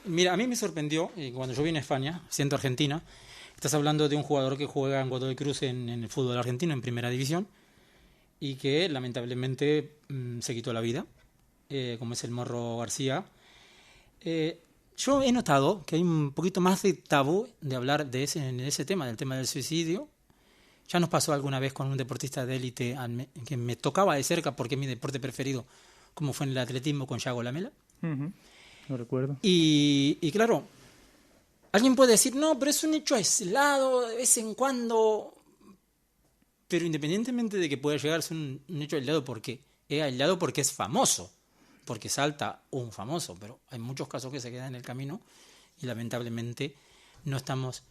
Mira, a mí me sorprendió cuando yo vine a España, siendo argentina, estás hablando de un jugador que juega en Godoy Cruz en el fútbol argentino, en primera división, y que lamentablemente se quitó la vida, como es el Morro García. Yo he notado que hay un poquito más de tabú de hablar de ese tema, del tema del suicidio. Ya nos pasó alguna vez con un deportista de élite que me tocaba de cerca porque es mi deporte preferido, como fue en el atletismo con Yago Lamela. Ujú, lo recuerdo. Y claro, alguien puede decir, no, pero es un hecho aislado, de vez en cuando. Pero independientemente de que pueda llegar a ser un hecho aislado, porque es aislado porque es famoso, porque salta un famoso, pero hay muchos casos que se quedan en el camino y lamentablemente no estamos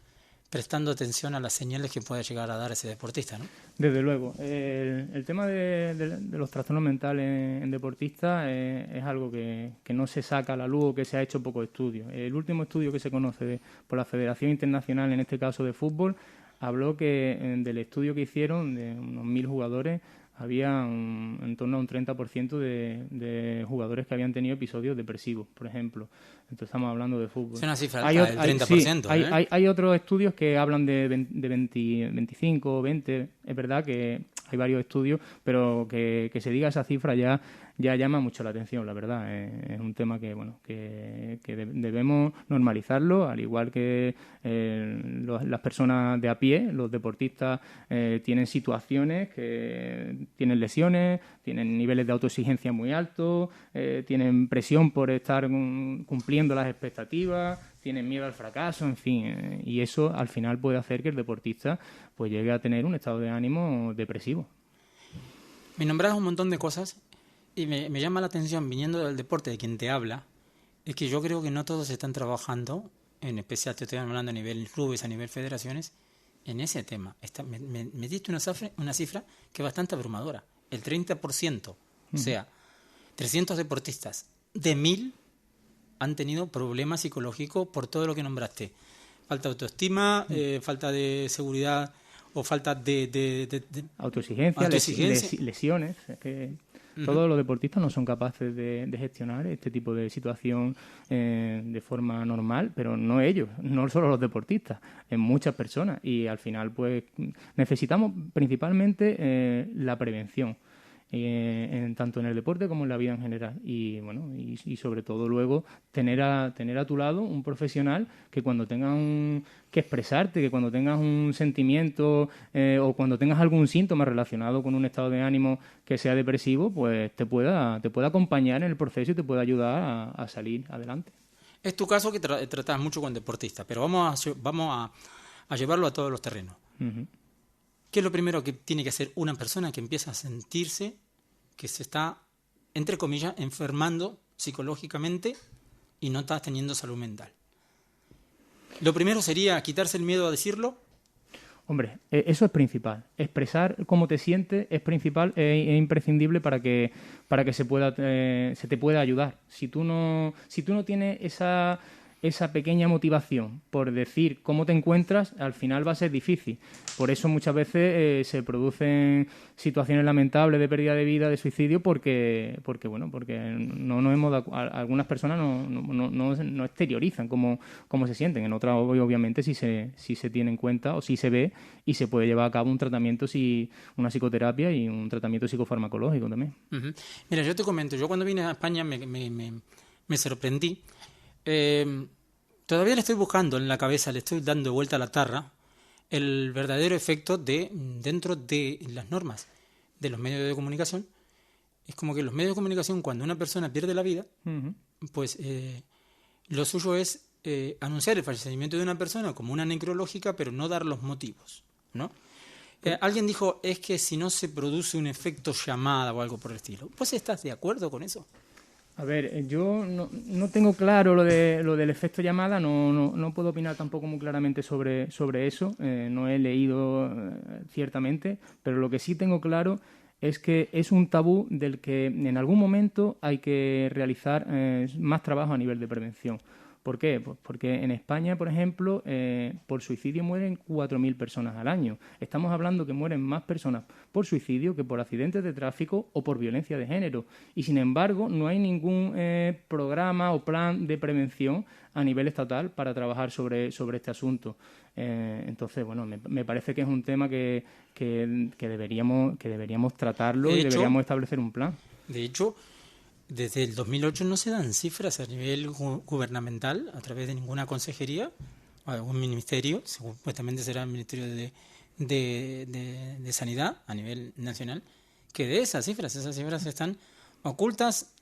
prestando atención a las señales que pueda llegar a dar ese deportista, ¿no? Desde luego. El tema de los trastornos mentales en deportistas es algo que no se saca a la luz o que se ha hecho poco estudio. El último estudio que se conoce por la Federación Internacional, en este caso de fútbol, habló que del estudio que hicieron de unos 1.000 jugadores había en torno a un 30% de jugadores que habían tenido episodios depresivos, por ejemplo. Entonces estamos hablando de fútbol. Es una cifra alta, del 30%. Sí, hay otros estudios que hablan de 20, 25, 20. Es verdad que hay varios estudios, pero que se diga esa cifra ya llama mucho la atención, la verdad. Es un tema que debemos normalizarlo, al igual que las personas de a pie, los deportistas tienen situaciones que tienen lesiones, tienen niveles de autoexigencia muy altos, tienen presión por estar cumpliendo las expectativas, tienen miedo al fracaso, en fin, y eso al final puede hacer que el deportista pues llegue a tener un estado de ánimo depresivo. Me nombras un montón de cosas y me llama la atención, viniendo del deporte de quien te habla, es que yo creo que no todos están trabajando, en especial te estoy hablando a nivel clubes, a nivel federaciones, en ese tema. Me diste una cifra que es bastante abrumadora. El 30%, o sea, 300 deportistas de 1.000 han tenido problemas psicológicos por todo lo que nombraste. Falta de autoestima, falta de seguridad o falta de autoexigencia, lesiones. Es que todos los deportistas no son capaces de gestionar este tipo de situación de forma normal, pero no ellos, no solo los deportistas, en muchas personas. Y al final, pues, necesitamos principalmente la prevención. Tanto en el deporte como en la vida en general y bueno y sobre todo luego tener a tu lado un profesional que cuando tengas que expresarte, que cuando tengas un sentimiento o cuando tengas algún síntoma relacionado con un estado de ánimo que sea depresivo, pues te pueda acompañar en el proceso y te pueda ayudar a salir adelante. Es tu caso que tratas mucho con deportistas, pero vamos a llevarlo a todos los terrenos. Uh-huh. ¿Qué es lo primero que tiene que hacer una persona que empieza a sentirse que se está, entre comillas, enfermando psicológicamente y no está teniendo salud mental? Lo primero sería quitarse el miedo a decirlo. Hombre, eso es principal. Expresar cómo te sientes es principal e imprescindible para que se te pueda ayudar. Si tú no tienes esa pequeña motivación por decir cómo te encuentras, al final va a ser difícil. Por eso muchas veces se producen situaciones lamentables de pérdida de vida, de suicidio, porque no nos hemos algunas personas no exteriorizan cómo se sienten. En otras, obviamente, sí se tiene en cuenta o sí se ve y se puede llevar a cabo un tratamiento, una psicoterapia y un tratamiento psicofarmacológico también. Uh-huh. Mira, yo te comento, yo cuando vine a España me sorprendí. Todavía le estoy buscando en la cabeza, le estoy dando vuelta a la tarra el verdadero efecto dentro de las normas de los medios de comunicación. Es como que los medios de comunicación, cuando una persona pierde la vida, Uh-huh. pues lo suyo es anunciar el fallecimiento de una persona como una necrológica, pero no dar los motivos, ¿no? Alguien dijo, es que si no se produce un efecto llamada o algo por el estilo. ¿Vos estás de acuerdo con eso? A ver, yo no tengo claro lo del efecto llamada, no puedo opinar tampoco muy claramente sobre eso, no he leído ciertamente, pero lo que sí tengo claro es que es un tabú del que en algún momento hay que realizar más trabajo a nivel de prevención, ¿Por qué? Pues porque en España, por ejemplo, por suicidio mueren 4.000 personas al año. Estamos hablando que mueren más personas por suicidio que por accidentes de tráfico o por violencia de género. Y, sin embargo, no hay ningún programa o plan de prevención a nivel estatal para trabajar sobre este asunto. Entonces, bueno, me parece que es un tema que deberíamos tratarlo y deberíamos establecer un plan. De hecho, desde el 2008 no se dan cifras a nivel gubernamental a través de ninguna consejería o algún ministerio, supuestamente será el Ministerio de Sanidad a nivel nacional, que dé esas cifras están ocultas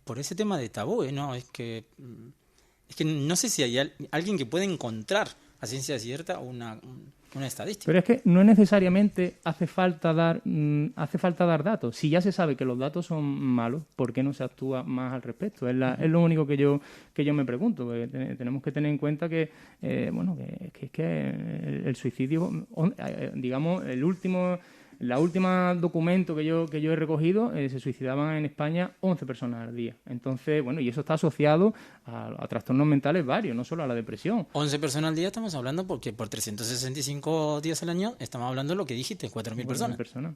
por ese tema de tabú, ¿no? Es que no sé si hay alguien que pueda encontrar a ciencia cierta una estadística. Pero es que no necesariamente hace falta dar datos. Si ya se sabe que los datos son malos, ¿por qué no se actúa más al respecto? Es lo único que yo me pregunto. Tenemos que tener en cuenta que el suicidio, digamos, la última documento que yo he recogido, se suicidaban en España 11 personas al día. Entonces, bueno, y eso está asociado a trastornos mentales varios, no solo a la depresión. 11 personas al día estamos hablando porque por 365 días al año estamos hablando de lo que dijiste, 4.000 personas. 4.000 personas.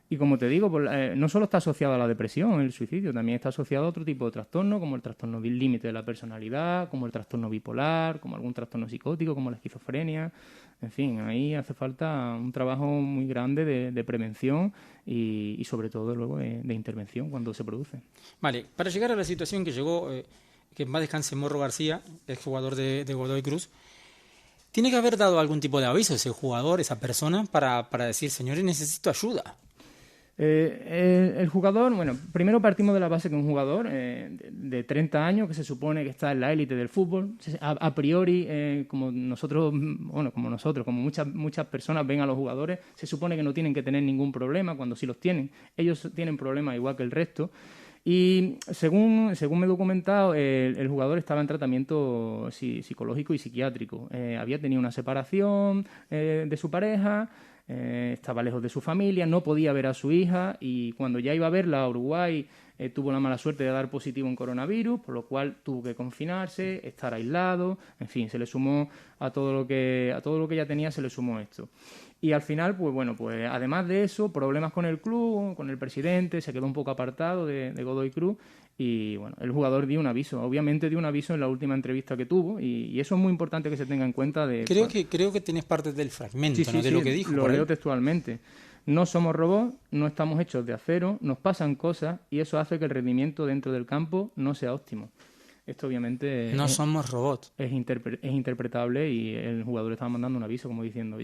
Y como te digo, no solo está asociado a la depresión, el suicidio, también está asociado a otro tipo de trastornos, como el trastorno límite de la personalidad, como el trastorno bipolar, como algún trastorno psicótico, como la esquizofrenia. En fin, ahí hace falta un trabajo muy grande de prevención y sobre todo luego de intervención cuando se produce. Vale, para llegar a la situación que llegó, que en paz descanse Morro García, el jugador de Godoy Cruz, tiene que haber dado algún tipo de aviso ese jugador, esa persona, para decir, señores, necesito ayuda. El jugador, bueno, primero partimos de la base que un jugador de 30 años que se supone que está en la élite del fútbol, a priori, como muchas personas ven a los jugadores, se supone que no tienen que tener ningún problema, cuando sí los tienen. Ellos tienen problemas igual que el resto. Y según me he documentado, el jugador estaba en tratamiento psicológico y psiquiátrico. Había tenido una separación de su pareja. Estaba lejos de su familia, no podía ver a su hija y cuando ya iba a verla a Uruguay tuvo la mala suerte de dar positivo en coronavirus, por lo cual tuvo que confinarse, estar aislado, en fin, se le sumó a todo lo que ya tenía, se le sumó esto. Y al final, pues además de eso, problemas con el club, con el presidente, se quedó un poco apartado de Godoy Cruz. Y bueno, el jugador dio un aviso, obviamente dio un aviso en la última entrevista que tuvo y eso es muy importante que se tenga en cuenta. Creo que tienes parte del fragmento, sí, de lo que dijo. Lo leo textualmente. No somos robots, no estamos hechos de acero, nos pasan cosas y eso hace que el rendimiento dentro del campo no sea óptimo. Esto obviamente no somos robots. Es interpretable y el jugador estaba mandando un aviso como diciendo,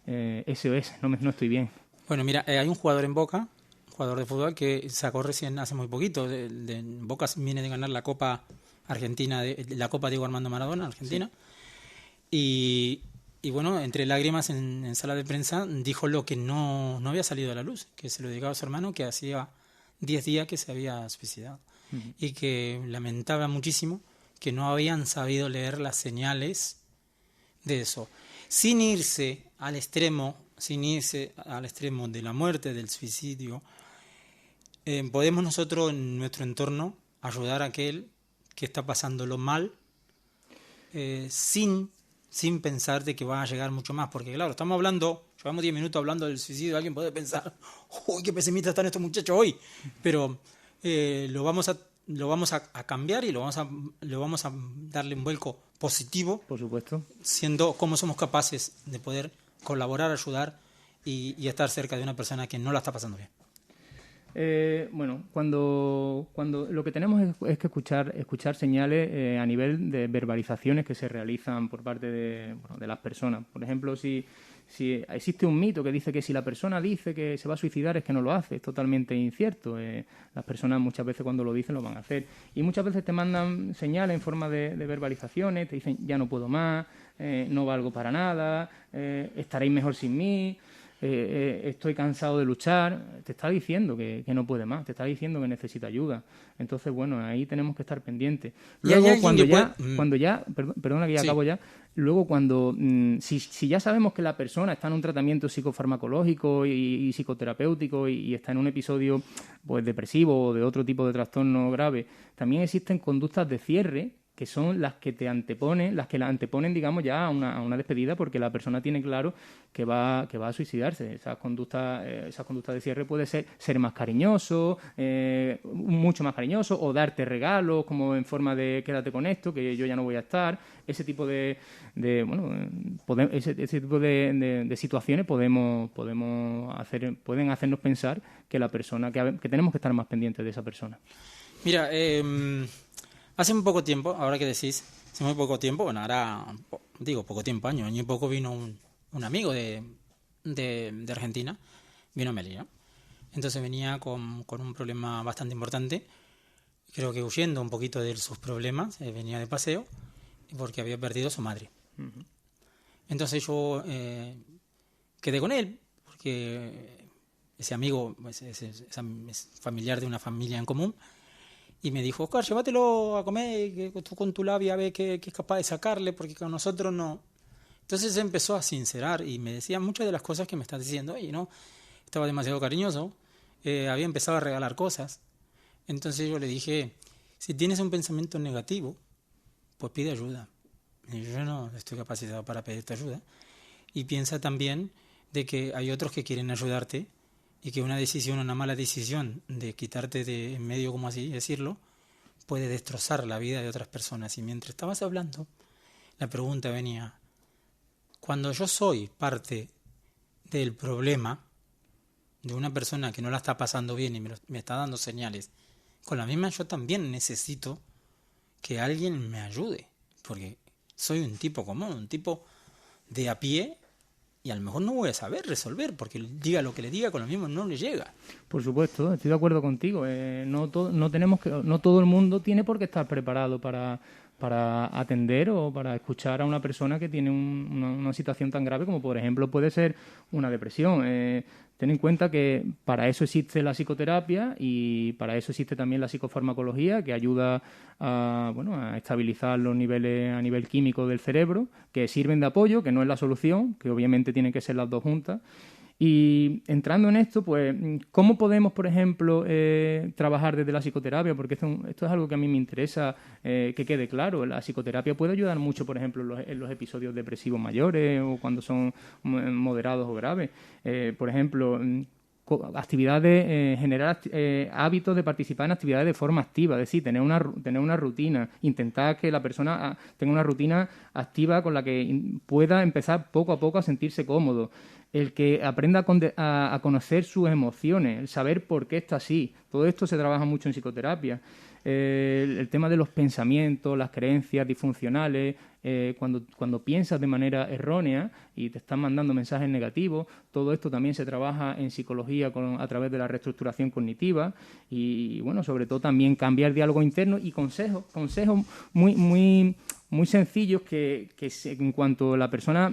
SOS, no estoy bien. Bueno, mira, hay un jugador en Boca, jugador de fútbol que sacó recién hace muy poquito. Boca viene de ganar la Copa Argentina, la Copa Diego Armando Maradona, Argentina. Sí. Y bueno, entre lágrimas en sala de prensa dijo lo que no había salido a la luz, que se lo dedicaba a su hermano, que hacía 10 días que se había suicidado. Y que lamentaba muchísimo que no habían sabido leer las señales de eso. Sin irse al extremo de la muerte, del suicidio, podemos nosotros en nuestro entorno ayudar a aquel que está pasándolo mal sin pensar de que va a llegar mucho más, porque claro, llevamos 10 minutos hablando del suicidio, alguien puede pensar, uy, qué pesimistas están estos muchachos hoy, pero lo vamos a cambiar y lo vamos a darle un vuelco positivo, por supuesto, siendo como somos capaces de poder colaborar, ayudar y estar cerca de una persona que no la está pasando bien. Cuando lo que tenemos es que escuchar señales a nivel de verbalizaciones que se realizan por parte de las personas. Por ejemplo, si existe un mito que dice que si la persona dice que se va a suicidar es que no lo hace, es totalmente incierto. Las personas muchas veces cuando lo dicen lo van a hacer. Y muchas veces te mandan señales en forma de verbalizaciones, te dicen ya no puedo más, no valgo para nada, estaréis mejor sin mí. estoy cansado de luchar, te está diciendo que no puede más, te está diciendo que necesita ayuda. Entonces, bueno, ahí tenemos que estar pendientes. Luego, perdona que ya acabo ya. Luego, si ya sabemos que la persona está en un tratamiento psicofarmacológico y psicoterapéutico y está en un episodio pues depresivo o de otro tipo de trastorno grave, también existen conductas de cierre que son las que la anteponen, digamos, ya a una despedida, porque la persona tiene claro que va a suicidarse. Esas conductas de cierre puede ser más cariñoso, mucho más cariñoso, o darte regalos como en forma de quédate con esto, que yo ya no voy a estar. Ese tipo de situaciones pueden hacernos pensar que la persona que tenemos que estar más pendientes de esa persona. Mira, hace muy poco tiempo, ahora que decís, hace muy poco tiempo, bueno, ahora digo poco tiempo, año y poco, vino un amigo de Argentina, vino a Melilla. Entonces venía con un problema bastante importante, creo que huyendo un poquito de sus problemas, venía de paseo, porque había perdido a su madre. Uh-huh. Entonces yo quedé con él, porque ese amigo es familiar de una familia en común, y me dijo, Oscar, llévatelo a comer, que tú con tu labia ves que es capaz de sacarle, porque con nosotros no. Entonces empezó a sincerar y me decía muchas de las cosas que me estás diciendo. Y no, estaba demasiado cariñoso, había empezado a regalar cosas. Entonces yo le dije, si tienes un pensamiento negativo, pues pide ayuda. Y yo no estoy capacitado para pedirte ayuda. Y piensa también de que hay otros que quieren ayudarte, y que una mala decisión de quitarte de en medio, como así decirlo, puede destrozar la vida de otras personas. Y mientras estabas hablando, la pregunta venía, cuando yo soy parte del problema de una persona que no la está pasando bien y me está dando señales, con la misma yo también necesito que alguien me ayude, porque soy un tipo común, un tipo de a pie, y a lo mejor no voy a saber resolver, porque diga lo que le diga, con lo mismo no le llega. Por supuesto, estoy de acuerdo contigo. No todo el mundo tiene por qué estar preparado para atender o para escuchar a una persona que tiene una situación tan grave como, por ejemplo, puede ser una depresión. Ten en cuenta que para eso existe la psicoterapia y para eso existe también la psicofarmacología, que ayuda a estabilizar los niveles a nivel químico del cerebro, que sirven de apoyo, que no es la solución, que obviamente tienen que ser las dos juntas. Y entrando en esto, pues, ¿cómo podemos, por ejemplo, trabajar desde la psicoterapia? Porque esto es algo que a mí me interesa que quede claro. La psicoterapia puede ayudar mucho, por ejemplo, en los episodios depresivos mayores o cuando son moderados o graves. Por ejemplo, actividades, generar hábitos de participar en actividades de forma activa, es decir, tener una rutina, intentar que la persona tenga una rutina activa con la que pueda empezar poco a poco a sentirse cómodo. El que aprenda a conocer sus emociones, el saber por qué está así. Todo esto se trabaja mucho en psicoterapia. El tema de los pensamientos, las creencias disfuncionales, cuando piensas de manera errónea y te están mandando mensajes negativos, todo esto también se trabaja en psicología a través de la reestructuración cognitiva y bueno, sobre todo también cambiar diálogo interno y consejos muy sencillos que en cuanto la persona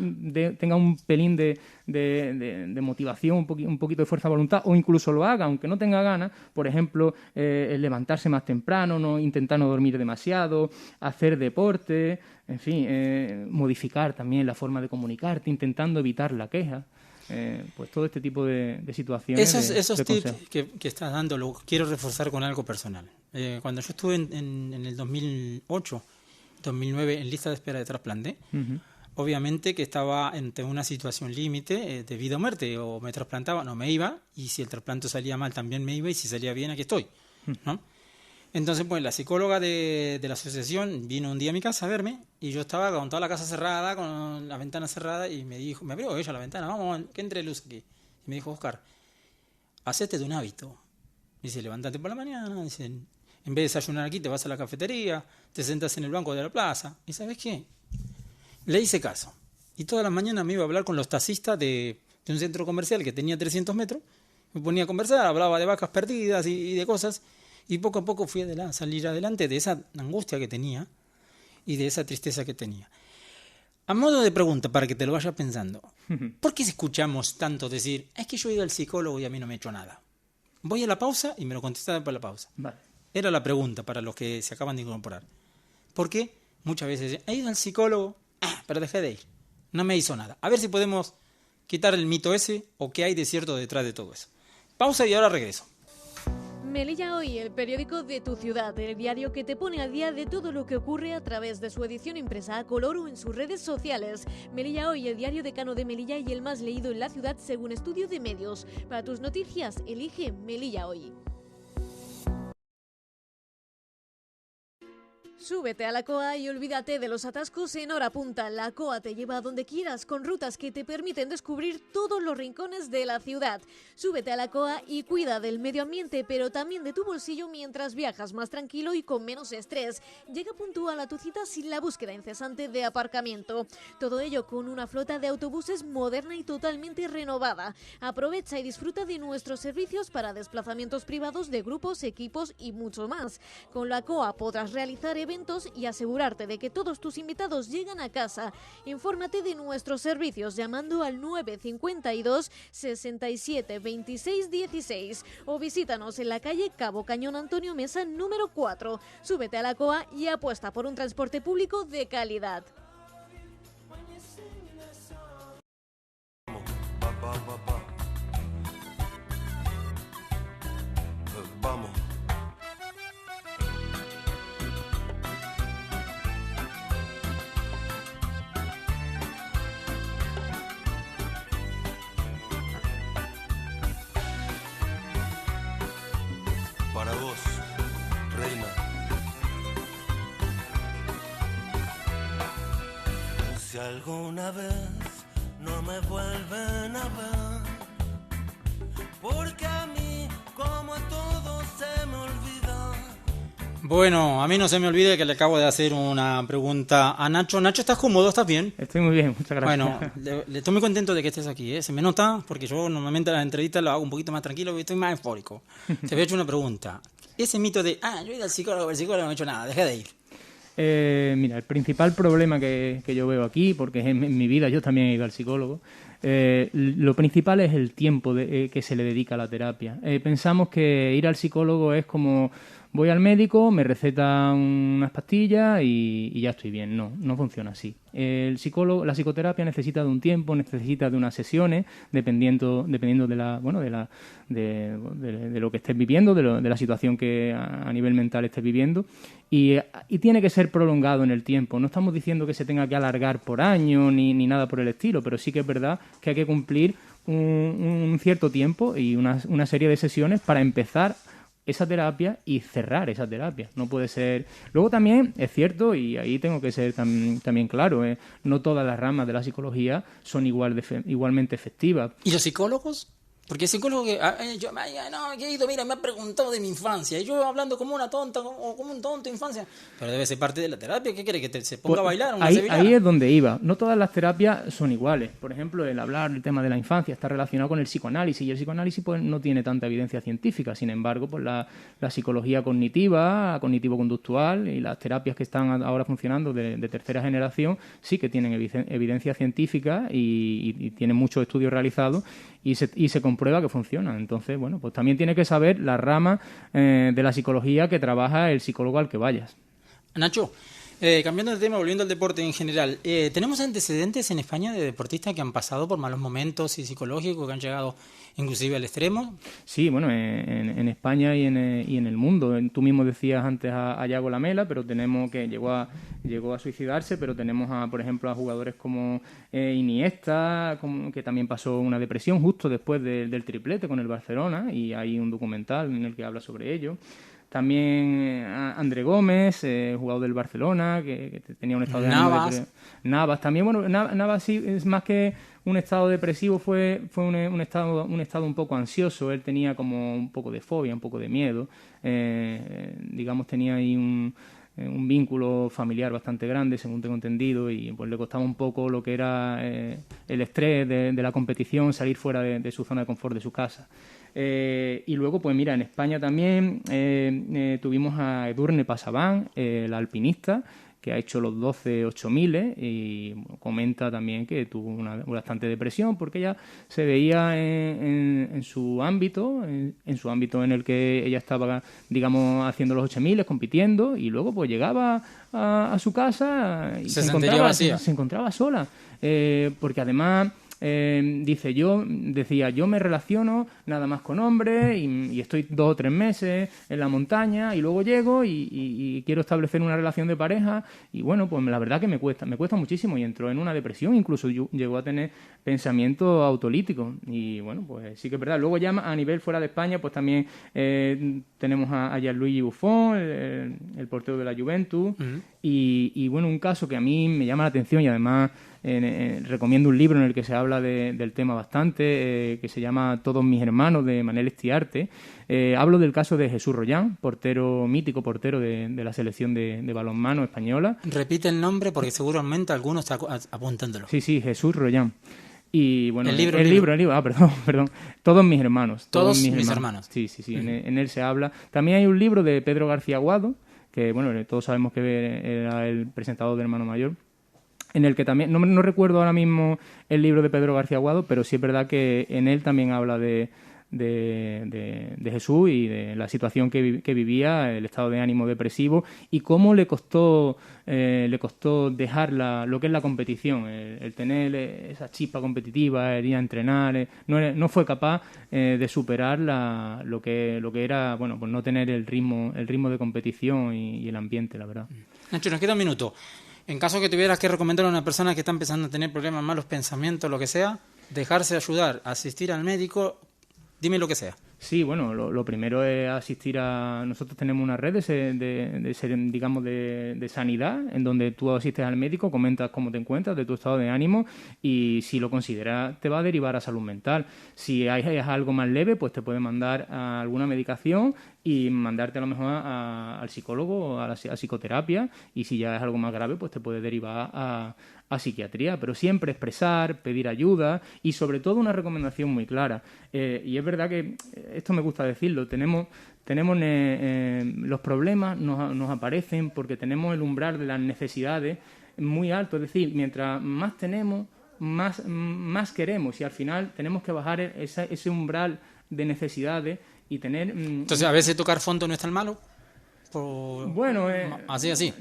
tenga un pelín de motivación, un poquito de fuerza de voluntad, o incluso lo haga, aunque no tenga ganas, por ejemplo, levantarse más temprano, intentar no dormir demasiado, hacer deporte, en fin, modificar también la forma de comunicarte, intentando evitar la queja. Pues todo este tipo de situaciones. Esos tips que estás dando los quiero reforzar con algo personal. Cuando yo estuve en el 2008, 2009 en lista de espera de trasplante, uh-huh. Obviamente que estaba ante una situación límite de vida o muerte, o me trasplantaba, no me iba, y si el trasplante salía mal también me iba, y si salía bien aquí estoy, ¿no? Entonces pues la psicóloga de la asociación vino un día a mi casa a verme, y yo estaba con toda la casa cerrada, con la ventana cerrada, y me abrió ella la ventana, vamos, que entre luz aquí, y me dijo, Oscar, hacete de un hábito, dice, levántate por la mañana, dice, en vez de desayunar aquí, te vas a la cafetería, te sentas en el banco de la plaza. ¿Y sabes qué? Le hice caso. Y todas las mañanas me iba a hablar con los taxistas de un centro comercial que tenía 300 metros. Me ponía a conversar, hablaba de vacas perdidas y de cosas. Y poco a poco fui a salir adelante de esa angustia que tenía y de esa tristeza que tenía. A modo de pregunta, para que te lo vayas pensando, ¿por qué escuchamos tanto decir, es que yo he ido al psicólogo y a mí no me he hecho nada? Voy a la pausa y me lo contestas después de la pausa. Vale. Era la pregunta para los que se acaban de incorporar. ¿Por qué? Muchas veces he ido al psicólogo, pero dejé de ir. No me hizo nada. A ver si podemos quitar el mito ese o qué hay de cierto detrás de todo eso. Pausa y ahora regreso. Melilla Hoy, el periódico de tu ciudad, el diario que te pone al día de todo lo que ocurre a través de su edición impresa a color o en sus redes sociales. Melilla Hoy, el diario decano de Melilla y el más leído en la ciudad según estudio de medios. Para tus noticias, elige Melilla Hoy. Súbete a la COA y olvídate de los atascos en hora punta. La COA te lleva a donde quieras con rutas que te permiten descubrir todos los rincones de la ciudad. Súbete a la COA y cuida del medio ambiente, pero también de tu bolsillo mientras viajas más tranquilo y con menos estrés. Llega puntual a tu cita sin la búsqueda incesante de aparcamiento. Todo ello con una flota de autobuses moderna y totalmente renovada. Aprovecha y disfruta de nuestros servicios para desplazamientos privados de grupos, equipos y mucho más. Con la COA podrás realizar eventos y asegurarte de que todos tus invitados llegan a casa. Infórmate de nuestros servicios llamando al 952 67 26 16 o visítanos en la calle Cabo Cañón Antonio Mesa número 4. Súbete a la COA y apuesta por un transporte público de calidad. Vamos. Para vos, reina. Si alguna vez no me vuelven a ver, porque a mí, como a todos, se me olvida. Bueno, a mí no se me olvide que le acabo de hacer una pregunta a Nacho. Nacho, ¿estás cómodo? ¿Estás bien? Estoy muy bien, muchas gracias. Bueno, le estoy muy contento de que estés aquí, ¿eh? Se me nota, porque yo normalmente las entrevistas las hago un poquito más tranquilo y estoy más eufórico. Te voy a hacer una pregunta. Ese mito de, yo he ido al psicólogo, el psicólogo no me ha hecho nada, dejé de ir. Mira, el principal problema que yo veo aquí, porque en mi vida yo también he ido al psicólogo, lo principal es el tiempo que se le dedica a la terapia. Pensamos que ir al psicólogo es como voy al médico, me receta unas pastillas y ya estoy bien. No, no funciona así. La psicoterapia necesita de un tiempo, necesita de unas sesiones, dependiendo de lo que estés viviendo, de la situación que a nivel mental estés viviendo, y tiene que ser prolongado en el tiempo. No estamos diciendo que se tenga que alargar por años ni nada por el estilo, pero sí que es verdad que hay que cumplir un cierto tiempo y una serie de sesiones para empezar esa terapia y cerrar esa terapia. No puede ser... Luego también es cierto, y ahí tengo que ser también claro, no todas las ramas de la psicología son igualmente efectivas. ¿Y los psicólogos? Porque el psicólogo que he ido, mira, me ha preguntado de mi infancia, y yo hablando como una tonta o como un tonto de infancia, pero debe ser parte de la terapia. ¿Qué quiere? ¿Que se ponga a bailar una sevillana? Ahí es donde iba. No todas las terapias son iguales. Por ejemplo, el hablar del tema de la infancia está relacionado con el psicoanálisis, y el psicoanálisis pues no tiene tanta evidencia científica. Sin embargo, pues la psicología cognitiva, cognitivo-conductual y las terapias que están ahora funcionando de tercera generación sí que tienen evidencia científica y tienen muchos estudios realizados y se comprueba que funciona. Entonces, bueno, pues también tienes que saber la rama de la psicología que trabaja el psicólogo al que vayas. Nacho, cambiando de tema, volviendo al deporte en general, ¿tenemos antecedentes en España de deportistas que han pasado por malos momentos y psicológicos, que han llegado inclusive al extremo? Sí, bueno, en España y en el mundo. Tú mismo decías antes a Yago Lamela, pero tenemos que llegó a suicidarse, pero tenemos por ejemplo, a jugadores como Iniesta, que también pasó una depresión justo después del triplete con el Barcelona, y hay un documental en el que habla sobre ello. También André Gómez, jugador del Barcelona, que tenía un estado de ánimo. Navas también, bueno, Navas sí, es más que un estado depresivo, fue un estado un poco ansioso. Él tenía como un poco de fobia, un poco de miedo. Digamos, tenía ahí un vínculo familiar bastante grande, según tengo entendido, y pues le costaba un poco lo que era el estrés de la competición, salir fuera de su zona de confort, de su casa. Y luego, pues mira, en España también tuvimos a Edurne Pasaban, el alpinista, ha hecho los 12 8000 y comenta también que tuvo una bastante depresión porque ella se veía en su ámbito, en su ámbito en el que ella estaba, digamos, haciendo los 8000, compitiendo, y luego pues llegaba a su casa y se encontraba sola, porque además decía, yo me relaciono nada más con hombres y estoy 2 o 3 meses en la montaña y luego llego y quiero establecer una relación de pareja y bueno, pues la verdad que me cuesta muchísimo, y entró en una depresión, incluso llegó a tener pensamientos autolíticos, y bueno, pues sí que es verdad. Luego ya a nivel fuera de España, pues también tenemos a Gianluigi Buffon, el portero de la Juventus, y bueno, un caso que a mí me llama la atención, y además recomiendo un libro en el que se habla del tema bastante, que se llama Todos mis hermanos, de Manel Estiarte. Hablo del caso de Jesús Rollán, mítico portero de la selección de balonmano española. Repite el nombre porque seguramente alguno está apuntándolo. Sí, Jesús Rollán. Y bueno, el libro. Perdón. Todos mis hermanos. Todos mis hermanos. Sí. En él se habla. También hay un libro de Pedro García Aguado, que bueno, todos sabemos que era el presentador de Hermano Mayor, en el que también, no recuerdo ahora mismo el libro de Pedro García Aguado, pero sí es verdad que en él también habla de Jesús y de la situación que vivía, el estado de ánimo depresivo, y cómo le costó dejar lo que es la competición, el tener esa chispa competitiva, el ir a entrenar, no fue capaz de superar lo que era, bueno, pues no tener el ritmo de competición y el ambiente, la verdad. Nacho, nos queda un minuto. En caso que tuvieras que recomendar a una persona que está empezando a tener problemas, malos pensamientos, lo que sea, dejarse ayudar, asistir al médico, dime lo que sea. Sí, bueno, lo primero es asistir nosotros tenemos una red de sanidad, en donde tú asistes al médico, comentas cómo te encuentras, de tu estado de ánimo, y si lo consideras te va a derivar a salud mental. Si es algo más leve, pues te puede mandar a alguna medicación y mandarte a lo mejor al psicólogo o a psicoterapia, y si ya es algo más grave, pues te puede derivar a psiquiatría, pero siempre expresar, pedir ayuda, y sobre todo una recomendación muy clara. Y es verdad que esto me gusta decirlo, tenemos los problemas nos aparecen porque tenemos el umbral de las necesidades muy alto, es decir, mientras más tenemos, más queremos, y al final tenemos que bajar ese umbral de necesidades y tener... Entonces, a veces tocar fondo no es tan malo. Bueno, así.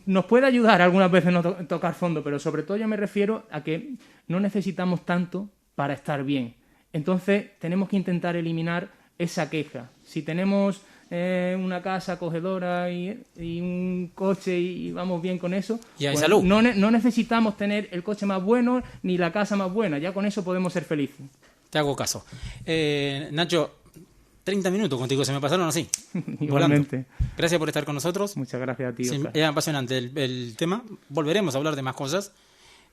Nos puede ayudar algunas veces no tocar fondo, pero sobre todo yo me refiero a que no necesitamos tanto para estar bien. Entonces tenemos que intentar eliminar esa queja. Si tenemos una casa acogedora y un coche y vamos bien con eso, y hay salud. No necesitamos tener el coche más bueno ni la casa más buena, ya con eso podemos ser felices. Te hago caso. Nacho, 30 minutos contigo se me pasaron así. Igualmente. Volando. Gracias por estar con nosotros. Muchas gracias a ti, Oscar. Es apasionante el tema. Volveremos a hablar de más cosas.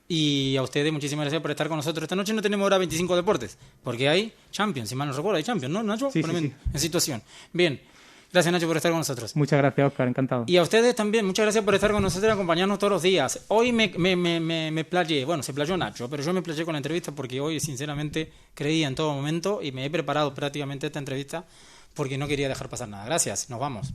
Y a ustedes muchísimas gracias por estar con nosotros. Esta noche no tenemos hora 25 deportes, porque hay Champions, si mal no recuerdo, hay Champions, ¿no, Nacho? Sí. En situación. Bien. Gracias, Nacho, por estar con nosotros. Muchas gracias, Oscar, encantado. Y a ustedes también, muchas gracias por estar con nosotros y acompañarnos todos los días. Hoy me playé, bueno, se playó Nacho, pero yo me playé con la entrevista porque hoy, sinceramente, creía en todo momento y me he preparado prácticamente esta entrevista porque no quería dejar pasar nada. Gracias, nos vamos.